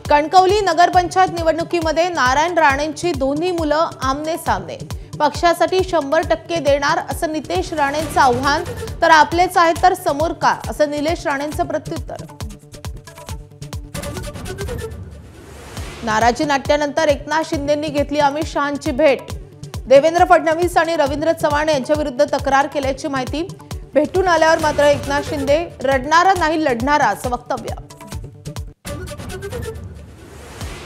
कणकवली नगरपंचायत निवडणुकीमध्ये नारायण राणेंची दोन्ही मुलं आमने सामने। पक्षासाठी 100% देणार असं नितेश राणेंचं आव्हान, तर आपलेच आहेत तर समोर का असं निलेश राणेंचं प्रत्युत्तर। नाराजी नाट्यानंतर एकनाथ शिंदेंनी घेतली अमित शहांची भेट। देवेंद्र फडणवीस आणि रवींद्र चव्हाण यांच्या विरुद्ध तक्रार केल्याची माहिती। भेटून आल्यावर मात्र एकनाथ शिंदे रडणारा नाही लढणारा असं वक्तव्य।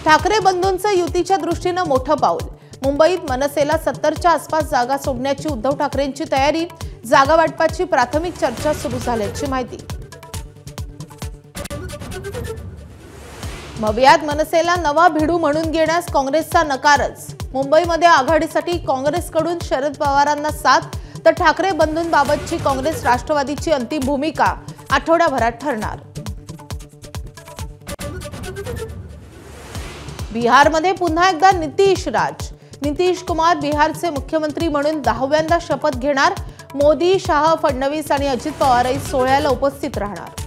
ठाकरे बंधूंचं युतीच्या दृष्टीने मोठं पाऊल। मुंबईत मनसेला 70च्या आसपास जागा सोडण्याची उद्धव ठाकरेंची तयारी। जागा वाटपाची प्राथमिक चर्चा सुरू झाल्याची माहिती। मवियात मनसेला नवा भिडू म्हणून घेण्यास काँग्रेसचा नकारच। मुंबईमध्ये आघाडीसाठी काँग्रेसकडून शरद पवारांना साथ, तर ठाकरे बंधूंबाबतची काँग्रेस राष्ट्रवादीची अंतिम भूमिका आठवड्याभरात ठरणार। बिहारमध्ये पुन्हा एकदा नितीश राज। नितीश कुमार बिहारचे मुख्यमंत्री म्हणून 10व्यांदा शपथ घेणार। मोदी, शाह, फडणवीस आणि अजित पवारही सोहळ्याला उपस्थित राहणार।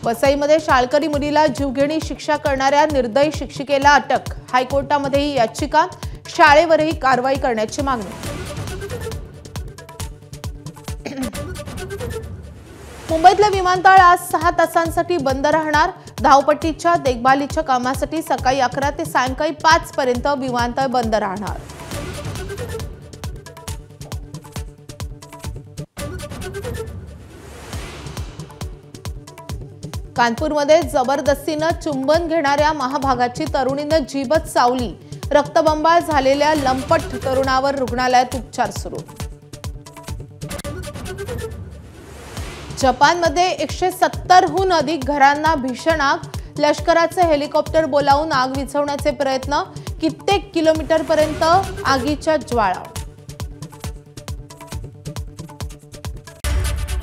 वसईमध्ये शाळकरी मुलीला जीवघेणी शिक्षा करणाऱ्या निर्दयी शिक्षिकेला अटक। हायकोर्टामध्ये याचिका, शाळेवरही कारवाई करण्याची मागणी। मुंबईतलं विमानतळ आज 6 तासांसाठी बंद राहणार। धावपट्टीच्या देखभालीच्या कामासाठी सकाळी 11 ते सायंकाळी 5 पर्यंत विमानतळ बंद राहणार। कानपूरमध्ये जबरदस्तीनं चुंबन घेणाऱ्या महाभागाची तरुणीनं जीवच चावली। रक्तबंबाळ झालेल्या लंपट तरुणावर रुग्णालयात उपचार सुरू। जपानमध्ये 170हून अधिक घरांना भीषण आग। लष्कराचे हेलिकॉप्टर बोलावून आग विझवण्याचे प्रयत्न। कित्येक किलोमीटरपर्यंत आगीच्या ज्वाळा।